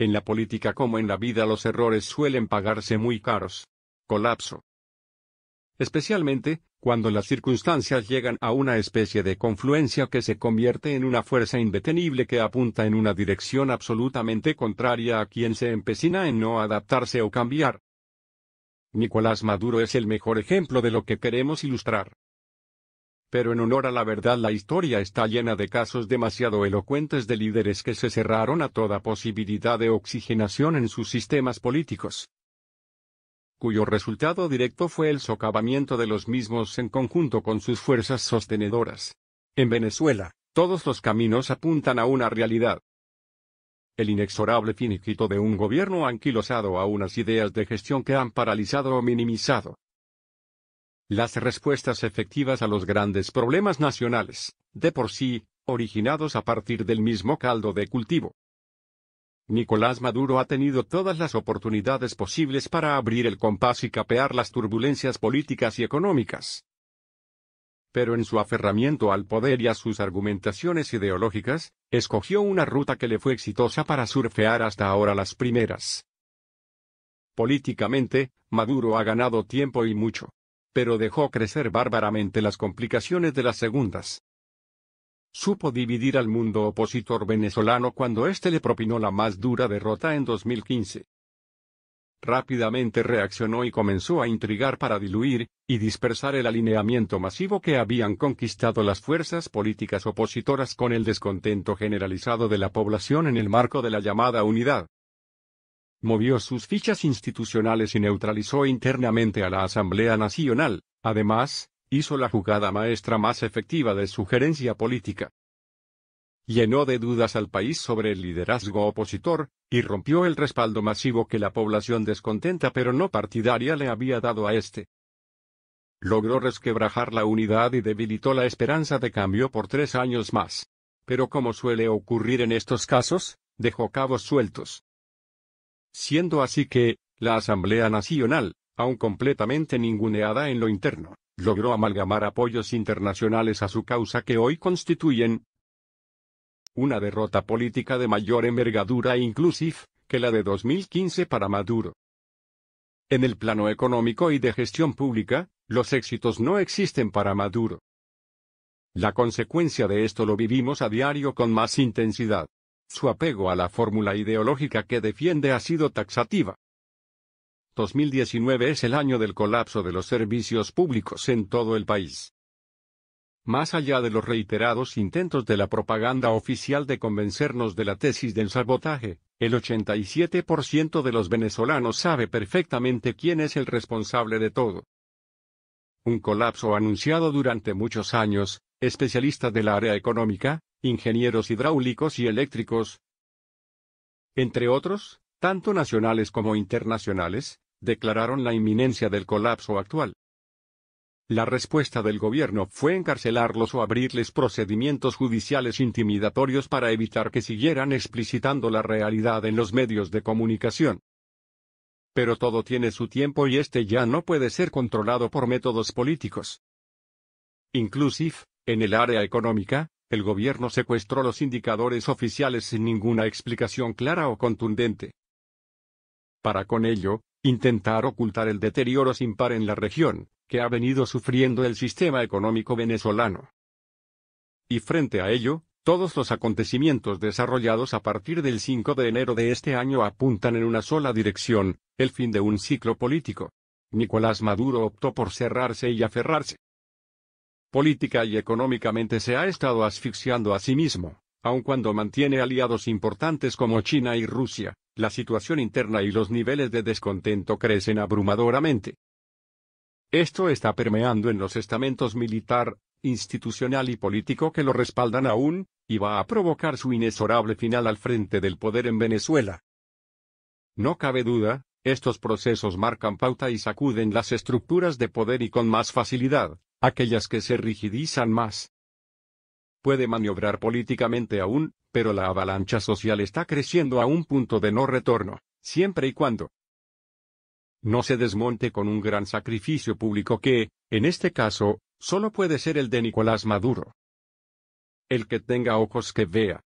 En la política como en la vida los errores suelen pagarse muy caros. Colapso. Especialmente, cuando las circunstancias llegan a una especie de confluencia que se convierte en una fuerza indetenible que apunta en una dirección absolutamente contraria a quien se empecina en no adaptarse o cambiar. Nicolás Maduro es el mejor ejemplo de lo que queremos ilustrar. Pero en honor a la verdad, la historia está llena de casos demasiado elocuentes de líderes que se cerraron a toda posibilidad de oxigenación en sus sistemas políticos, cuyo resultado directo fue el socavamiento de los mismos en conjunto con sus fuerzas sostenedoras. En Venezuela, todos los caminos apuntan a una realidad: el inexorable finiquito de un gobierno anquilosado a unas ideas de gestión que han paralizado o minimizado las respuestas efectivas a los grandes problemas nacionales, de por sí, originados a partir del mismo caldo de cultivo. Nicolás Maduro ha tenido todas las oportunidades posibles para abrir el compás y capear las turbulencias políticas y económicas. Pero en su aferramiento al poder y a sus argumentaciones ideológicas, escogió una ruta que le fue exitosa para surfear hasta ahora las primeras. Políticamente, Maduro ha ganado tiempo y mucho, pero dejó crecer bárbaramente las complicaciones de las segundas. Supo dividir al mundo opositor venezolano cuando éste le propinó la más dura derrota en 2015. Rápidamente reaccionó y comenzó a intrigar para diluir y dispersar el alineamiento masivo que habían conquistado las fuerzas políticas opositoras con el descontento generalizado de la población en el marco de la llamada unidad. Movió sus fichas institucionales y neutralizó internamente a la Asamblea Nacional. Además, hizo la jugada maestra más efectiva de su gerencia política. Llenó de dudas al país sobre el liderazgo opositor, y rompió el respaldo masivo que la población descontenta pero no partidaria le había dado a este. Logró resquebrajar la unidad y debilitó la esperanza de cambio por 3 años más. Pero como suele ocurrir en estos casos, dejó cabos sueltos. Siendo así que, la Asamblea Nacional, aún completamente ninguneada en lo interno, logró amalgamar apoyos internacionales a su causa que hoy constituyen una derrota política de mayor envergadura inclusive que la de 2015 para Maduro. En el plano económico y de gestión pública, los éxitos no existen para Maduro. La consecuencia de esto lo vivimos a diario con más intensidad. Su apego a la fórmula ideológica que defiende ha sido taxativa. 2019 es el año del colapso de los servicios públicos en todo el país. Más allá de los reiterados intentos de la propaganda oficial de convencernos de la tesis del sabotaje, el 87% de los venezolanos sabe perfectamente quién es el responsable de todo. Un colapso anunciado durante muchos años. Especialistas del área económica, ingenieros hidráulicos y eléctricos, entre otros, tanto nacionales como internacionales, declararon la inminencia del colapso actual. La respuesta del gobierno fue encarcelarlos o abrirles procedimientos judiciales intimidatorios para evitar que siguieran explicitando la realidad en los medios de comunicación. Pero todo tiene su tiempo y este ya no puede ser controlado por métodos políticos. Inclusive, en el área económica, el gobierno secuestró los indicadores oficiales sin ninguna explicación clara o contundente. Para con ello, intentar ocultar el deterioro sin par en la región, que ha venido sufriendo el sistema económico venezolano. Y frente a ello, todos los acontecimientos desarrollados a partir del 5 de enero de este año apuntan en una sola dirección: el fin de un ciclo político. Nicolás Maduro optó por cerrarse y aferrarse. Política y económicamente se ha estado asfixiando a sí mismo, aun cuando mantiene aliados importantes como China y Rusia. La situación interna y los niveles de descontento crecen abrumadoramente. Esto está permeando en los estamentos militar, institucional y político que lo respaldan aún, y va a provocar su inexorable final al frente del poder en Venezuela. No cabe duda, estos procesos marcan pauta y sacuden las estructuras de poder y con más facilidad, aquellas que se rigidizan más. Puede maniobrar políticamente aún, pero la avalancha social está creciendo a un punto de no retorno, siempre y cuando no se desmonte con un gran sacrificio público que, en este caso, solo puede ser el de Nicolás Maduro. El que tenga ojos que vea.